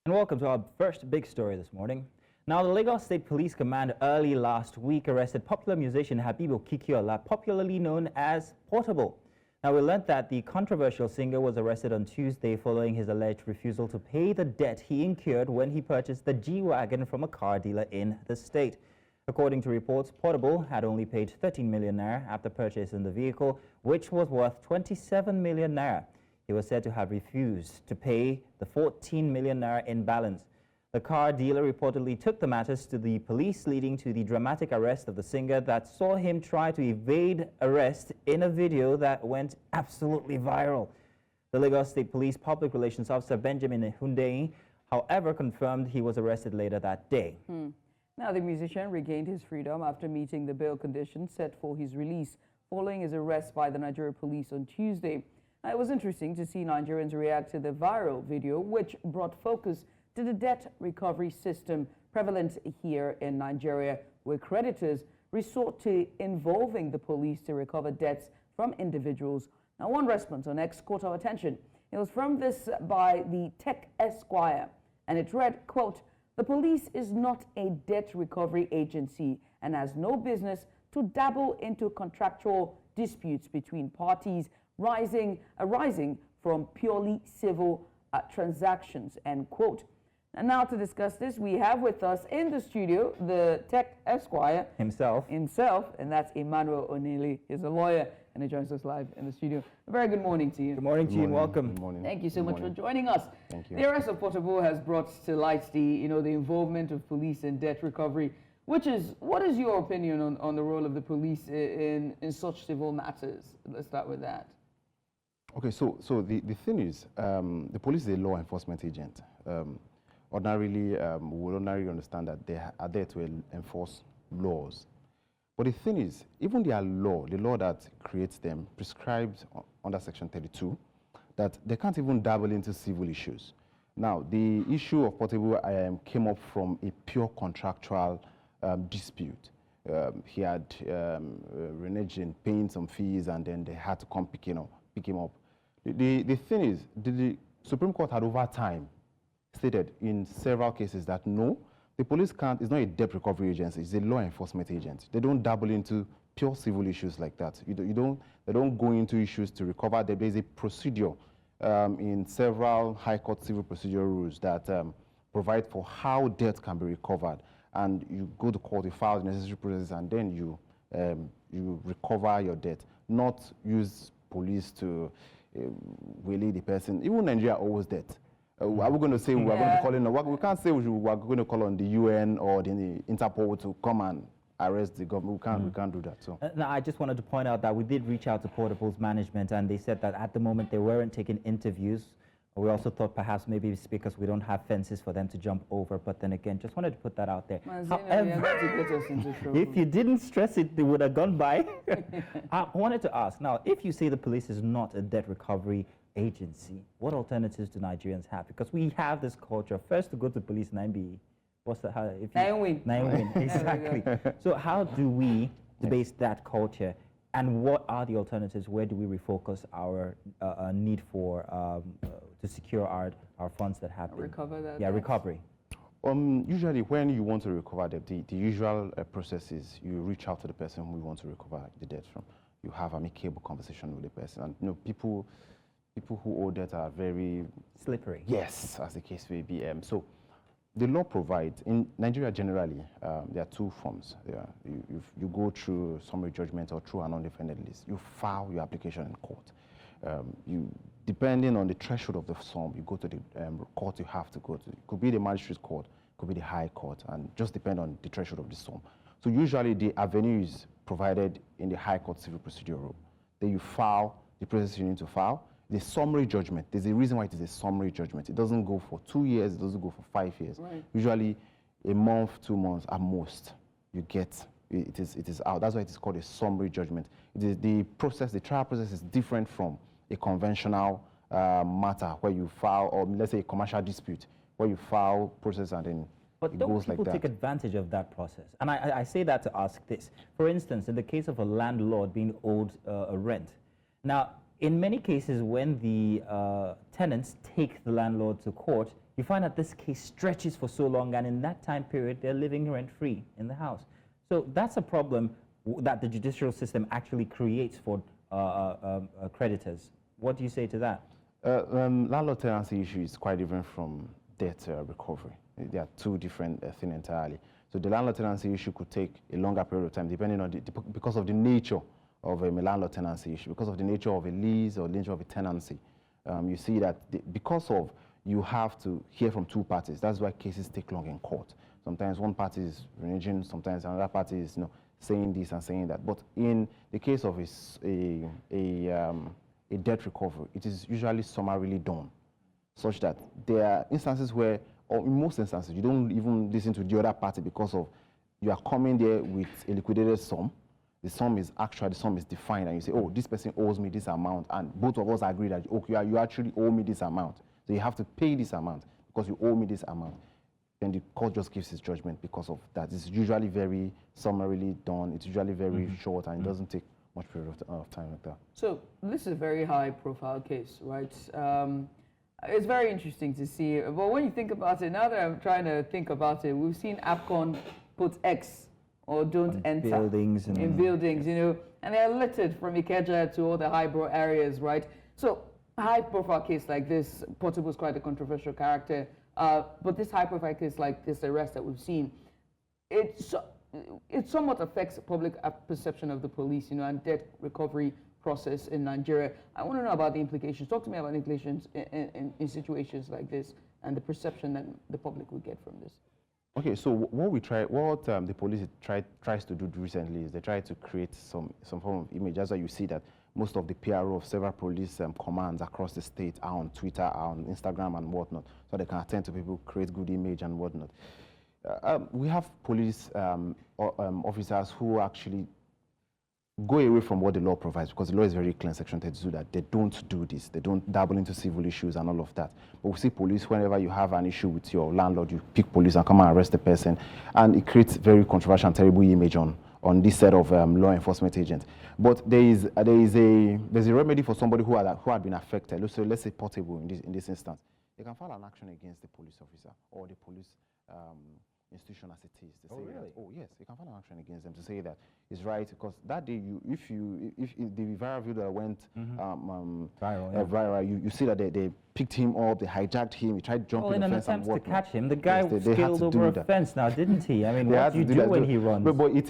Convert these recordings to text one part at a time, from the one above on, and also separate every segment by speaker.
Speaker 1: And welcome to our first big story this morning. Now, the Lagos State Police Command early last week arrested popular musician Habeeb Okikiola, popularly known as Portable. Now, we learned that the controversial singer was arrested on Tuesday following his alleged refusal to pay the debt he incurred when he purchased the G-Wagon from a car dealer in the state. According to reports, Portable had only paid 13 million naira after purchasing the vehicle, which was worth 27 million naira. He was said to have refused to pay the 14 million naira in balance. The car dealer reportedly took the matters to the police, leading to the dramatic arrest of the singer that saw him try to evade arrest in a video that went absolutely viral. The Lagos State Police Public Relations Officer Benjamin Hundeyin, however, confirmed he was arrested later that day.
Speaker 2: Now, the musician regained his freedom after meeting the bail conditions set for his release following his arrest by the Nigeria police on Tuesday. It was interesting to see Nigerians react to the viral video, which brought focus to the debt recovery system prevalent here in Nigeria, where creditors resort to involving the police to recover debts from individuals. Now, one response on X caught our attention. It was from this by the Tech Esquire, and it read, quote, "The police is not a debt recovery agency and has no business to dabble into contractual disputes between parties arising from purely civil transactions," end quote. And now to discuss this, we have with us in the studio the Tech Esquire himself, and that's Emmanuel Onele. He's a lawyer and he joins us live in the studio. A very good morning to you.
Speaker 1: Good morning to you and welcome.
Speaker 3: Good morning.
Speaker 2: Thank you so much for joining us.
Speaker 3: Thank you.
Speaker 2: The arrest of Portable has brought to light the involvement of police in debt recovery. What is your opinion on the role of the police in such civil matters? Let's start with that.
Speaker 3: Okay, so the thing is, the police is a law enforcement agent. Ordinarily, we would ordinarily understand that they are there to enforce laws. But the thing is, even their law, the law that creates them, prescribes under Section 32 that they can't even dabble into civil issues. Now, the issue of Portable came up from a pure contractual dispute. He had reneged in paying some fees, and then they had to come pick him up. The thing is, the Supreme Court had over time stated in several cases that no, the police can't, it's not a debt recovery agency, it's a law enforcement agent. They don't dabble into pure civil issues like that. They don't go into issues to recover. There is a procedure in several High Court civil procedure rules that provide for how debt can be recovered. And you go to court, you file the necessary process, and then you recover your debt, not use police to waylay the person. Even Nigeria owes debt. Are we going to say we are going to call in? We can't say we are going to call on the UN or the Interpol to come and arrest the government. We can't do that. So
Speaker 1: now, I just wanted to point out that we did reach out to Portable's management, and they said that at the moment they weren't taking interviews. We also thought perhaps maybe it's because we don't have fences for them to jump over. But then again, just wanted to put that out there. However, if you didn't stress it, they would have gone by. I wanted to ask, now, if you say the police is not a debt recovery agency, what alternatives do Nigerians have? Because we have this culture, first to go to police and be, what's that?
Speaker 2: Nine win,
Speaker 1: exactly. So how do we debase that culture? And what are the alternatives? Where do we refocus our need for to secure our funds that have
Speaker 2: recover that?
Speaker 1: Yeah, recovery.
Speaker 3: Usually, when you want to recover debt, the usual process is you reach out to the person who you want to recover the debt from. You have an amicable conversation with the person, and people who owe debt are very
Speaker 1: slippery.
Speaker 3: Yes, as the case may be. So the law provides, in Nigeria generally, there are two forms. You go through summary judgment or through an undefended list. You file your application in court. Depending on the threshold of the sum, you go to the court you have to go to. It could be the magistrate court, it could be the high court, and just depend on the threshold of the sum. So usually the avenue is provided in the high court civil procedure rule. Then you file the process you need to file. The summary judgment, there's a reason why it is a summary judgment. It doesn't go for 2 years, it doesn't go for 5 years.
Speaker 2: Right.
Speaker 3: Usually a month, 2 months at most, you get, it is out. That's why it is called a summary judgment. It is the trial process is different from a conventional matter where you file, or let's say a commercial dispute, where you file process and then
Speaker 1: But don't people take advantage of that process? And I say that to ask this. For instance, in the case of a landlord being owed a rent. Now, in many cases, when the tenants take the landlord to court, you find that this case stretches for so long, and in that time period, they're living rent-free in the house. So that's a problem that the judicial system actually creates for creditors. What do you say to that?
Speaker 3: Landlord tenancy issue is quite different from debt recovery. They are two different things entirely. So the landlord tenancy issue could take a longer period of time, depending on because of the nature of a landlord tenancy issue, because of the nature of a lease or the nature of a tenancy. You see that because of you have to hear from two parties. That's why cases take long in court. Sometimes one party is reneging, sometimes another party is saying this and saying that. But in the case of a debt recovery, it is usually summarily done, such that there are instances where, or in most instances, you don't even listen to the other party because of you are coming there with a liquidated sum. The sum is defined, and you say, oh, this person owes me this amount, and both of us agree that, okay, you actually owe me this amount. So you have to pay this amount because you owe me this amount. Then the court just gives its judgment because of that. It's usually very summarily done. It's usually very short, and it doesn't take much period of time like that.
Speaker 2: So this is a very high-profile case, right? It's very interesting to see. But when you think about it, now that I'm trying to think about it, we've seen APCON put X or don't enter
Speaker 1: buildings
Speaker 2: in buildings, and they're littered from Ikeja to all the highbrow areas, right? So high-profile case like this, Portable is quite a controversial character, but this high-profile case like this arrest that we've seen, it somewhat affects public perception of the police, and debt recovery process in Nigeria. I want to know about the implications. Talk to me about the implications in situations like this and the perception that the public will get from this.
Speaker 3: Okay, so what the police tries to do recently is they try to create some form of image. That's why you see that most of the PRO of several police commands across the state are on Twitter, are on Instagram and whatnot, so they can attend to people, create good image and whatnot. We have police officers who actually go away from what the law provides, because the law is very clear in Section 32 that they don't do this. They don't dabble into civil issues and all of that. But we see police, whenever you have an issue with your landlord, you pick police and come and arrest the person. And it creates very controversial and terrible image on this set of law enforcement agents. But there's a remedy for somebody who had been affected. So let's say Portable in this instance. They can file an action against the police officer or the police institution as it is. To say
Speaker 1: really?
Speaker 3: that, yes, you can file an action against them to say that it's right, because that day, if the viral video that went viral, you see that they picked him up, they hijacked him, he tried jumping the fence and whatnot.
Speaker 1: In an attempt to catch him, the guy scaled over a fence now, didn't he? I mean, what do you do when he runs?
Speaker 3: But it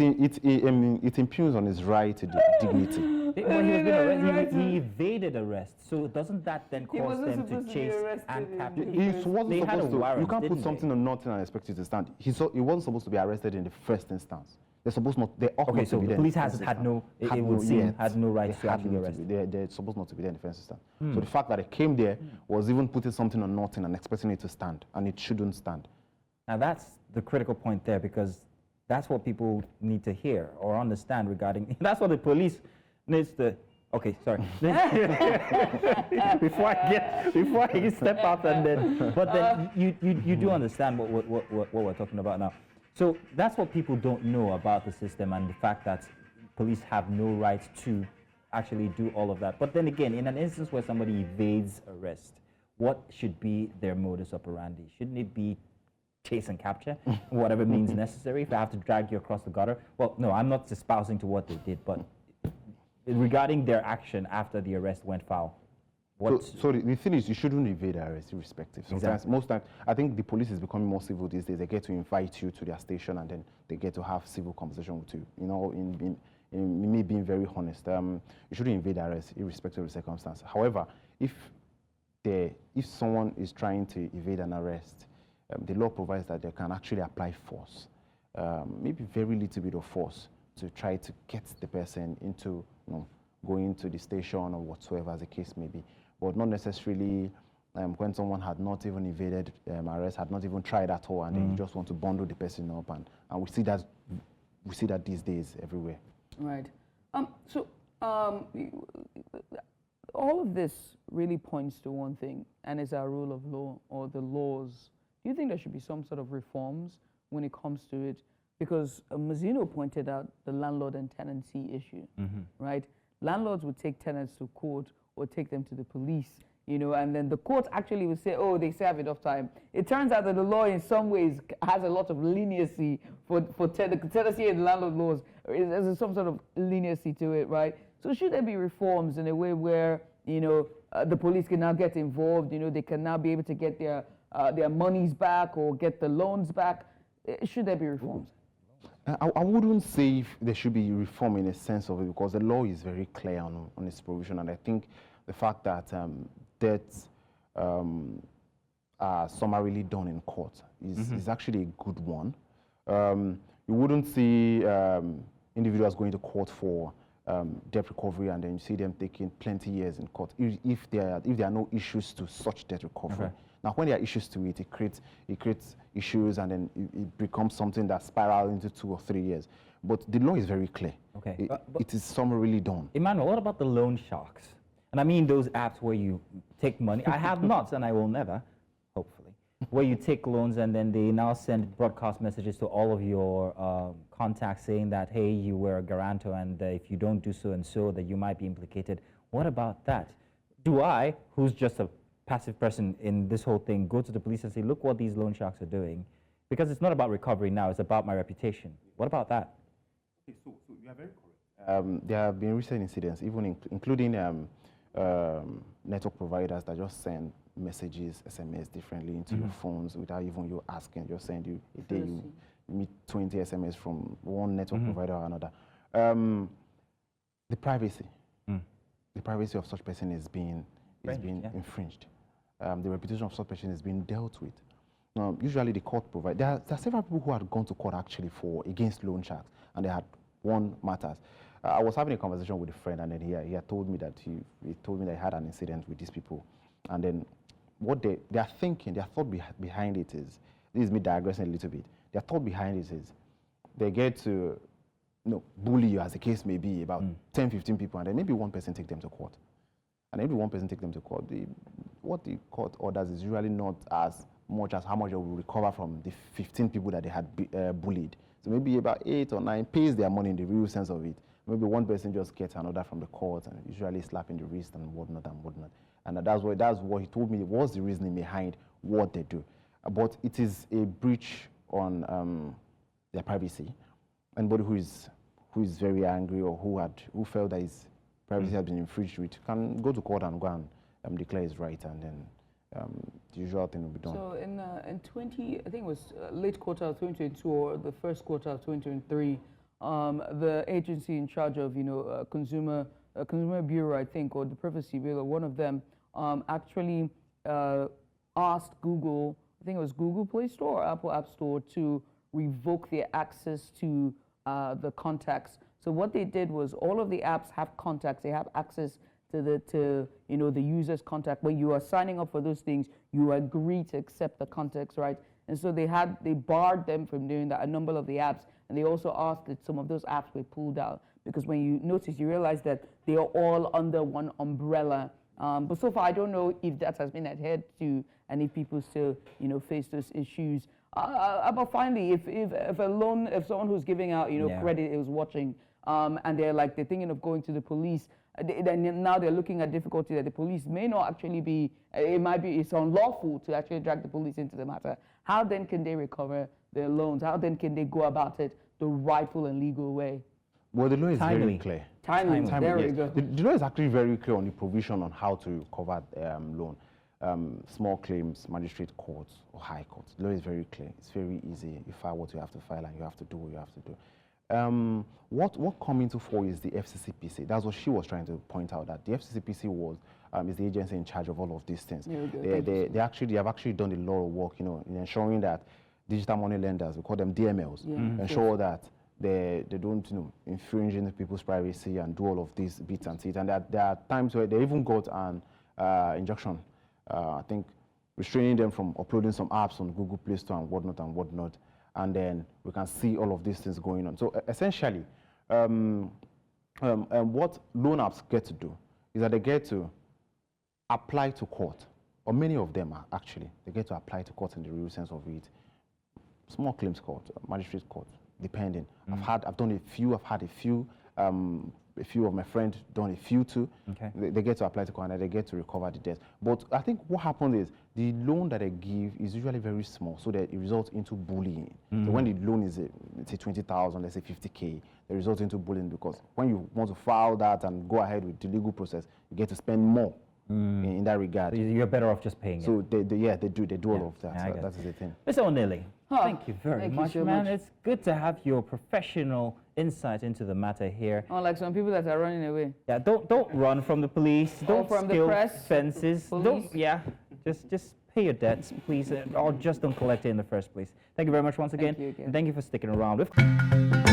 Speaker 3: impugns on his right to dignity.
Speaker 1: When he was being arrested, he evaded arrest. So doesn't that then cause them to chase and capture?
Speaker 3: They had a warrant. You can't put something
Speaker 1: on
Speaker 3: nothing and expect it to stand. He wasn't supposed to be arrested in the first instance. They're supposed not. They ought not to be there.
Speaker 1: The police had no right to actually arrest.
Speaker 3: They're supposed not to be there in the first instance. So the fact that it came there was even putting something on nothing and expecting it to stand, and it shouldn't stand.
Speaker 1: Now that's the critical point there, because that's what people need to hear or understand regarding. That's what the police needs to. Okay, sorry. before I step out and then, but then you do understand what we're talking about now. So that's what people don't know about the system, and the fact that police have no right to actually do all of that. But then again, in an instance where somebody evades arrest, what should be their modus operandi? Shouldn't it be chase and capture, whatever means necessary? If I have to drag you across the gutter, well, no, I'm not espousing to what they did, but regarding their action after the arrest went foul.
Speaker 3: So the thing is, you shouldn't evade arrest irrespective. Sometimes, most times, I think the police is becoming more civil these days. They get to invite you to their station, and then they get to have civil conversation with you. In me being very honest, you shouldn't invade arrest irrespective of the circumstance. However, if someone is trying to evade an arrest, the law provides that they can actually apply force, maybe very little bit of force, to try to get the person into going to the station or whatsoever as the case may be. But not necessarily when someone had not even evaded arrest, had not even tried at all, and then you just want to bundle the person up, and we see that these days everywhere.
Speaker 2: Right. All of this really points to one thing, and is our rule of law, or the laws. Do you think there should be some sort of reforms when it comes to it? Because Mazzino pointed out the landlord and tenancy issue, right? Landlords would take tenants to court or take them to the police you know, and then the court actually will say, oh, they say have enough time. It turns out that the law in some ways has a lot of leniency for tenancy and landlord laws. There's some sort of leniency to it, right? So should there be reforms in a way where, you know, the police can now get involved, you know, they can now be able to get their monies back or get the loans back? Should there be reforms?
Speaker 3: I wouldn't say if there should be reform in a sense of it, because the law is very clear on its provision, and I think the fact that debts are summarily done in court is actually a good one. You wouldn't see individuals going to court for debt recovery and then you see them taking plenty years in court if there are no issues to such debt recovery. Okay. Now, when there are issues to it, it creates issues, and then it becomes something that spirals into 2 or 3 years. But the law is very clear. Okay, it is summarily done.
Speaker 1: Emmanuel, what about the loan sharks? And I mean those apps where you take money. I have not, and I will never, hopefully, where you take loans and then they now send broadcast messages to all of your contacts saying that, hey, you were a guarantor, and if you don't do so and so, that you might be implicated. What about that? Do I, who's just a passive person in this whole thing, go to the police and say, look what these loan sharks are doing? Because it's not about recovery now, it's about my reputation. What about that?
Speaker 3: Okay, so you are very correct. There have been recent incidents, even including network providers that just send messages, SMS differently into your phones without even you asking. Just send you a day you meet 20 SMS from one network provider or another. The privacy of such person is being infringed. The reputation of such person is being dealt with. Usually the court provides. There are several people who had gone to court actually against loan sharks, and they had won matters. I was having a conversation with a friend, and then he had told me that he told me that he had an incident with these people, and then what they are thinking, their thought behind it is, this is me digressing a little bit. Their thought behind it is, they get to bully you, as the case may be, about 10, 15 people, and then maybe one person take them to court. And maybe one person take them to court. What the court orders is usually not as much as how much they will recover from the 15 people that they had bullied. So maybe about 8 or 9 pays their money in the real sense of it. Maybe one person just gets an order from the court and usually slapping the wrist and whatnot and whatnot. And that's what he told me was the reasoning behind what they do. But it is a breach on their privacy. Anybody who is very angry or who felt that his privacy has been infringed with can go to court and go and declare his right, and then the usual thing will be done.
Speaker 2: So in I think it was late quarter of 2022 or the first quarter of 2023, the agency in charge of Consumer Bureau, I think, or the Privacy Bureau, one of them actually asked Google, I think it was Google Play Store or Apple App Store, to revoke their access to the contacts. So what they did was, all of the apps have contacts. They have access to the user's contact. When you are signing up for those things, you agree to accept the contacts, right? And so they barred them from doing that, a number of the apps. And they also asked that some of those apps were pulled out, because when you notice, you realize that they are all under one umbrella. But so far, I don't know if that has been adhered to, and if people still, face those issues. But finally, if someone who's giving out, credit is watching, and they're thinking of going to the police, then now they're looking at difficulty that the police may not actually be, it's unlawful to actually drag the police into the matter. How then can they recover their loans? How then can they go about it the rightful and legal way?
Speaker 3: Well, the law is very clear.
Speaker 2: Timely, there we go.
Speaker 3: The law is actually very clear on the provision on how to recover loan. Small claims, magistrate courts or high courts. The law is very clear. It's very easy. You file what you have to file, and you have to do what you have to do. What come into fore is the FCCPC. That's what she was trying to point out, that the FCCPC is the agency in charge of all of these things. They have actually done a lot of work, in ensuring that digital money lenders, we call them DMLs, ensure that they don't infringe into people's privacy and do all of these bits and seats. And there are times where they even got an injunction, I think, restraining them from uploading some apps on Google Play Store and whatnot. And then we can see all of these things going on. So essentially, what loan apps get to do is that they get to apply to court, or many of them are actually, they get to apply to court in the real sense of it. Small claims court, magistrate court, depending. I've had a few a few of my friends done a few too.
Speaker 1: Okay.
Speaker 3: They get to apply to Canada, they get to recover the debt. But I think what happens is the loan that they give is usually very small, so that it results into bullying. So when the loan is, let's say 20,000, let's say 50K, it results into bullying, because when you want to file that and go ahead with the legal process, you get to spend more in that regard.
Speaker 1: So you're better off just paying it.
Speaker 3: So they do all of that.
Speaker 1: Yeah, I get
Speaker 3: That is the thing.
Speaker 1: Mr. Onele, thank you very
Speaker 2: thank you
Speaker 1: much,
Speaker 2: so
Speaker 1: man.
Speaker 2: much.
Speaker 1: It's good to have your professional insight into the matter here.
Speaker 2: Unlike some people that are running away.
Speaker 1: Yeah, don't run from the police. Don't
Speaker 2: from the
Speaker 1: scale
Speaker 2: press,
Speaker 1: fences.
Speaker 2: police.
Speaker 1: Just pay your debts, please, or just don't collect it in the first place. Thank you very much once again.
Speaker 2: Thank you again.
Speaker 1: And thank you for sticking around with.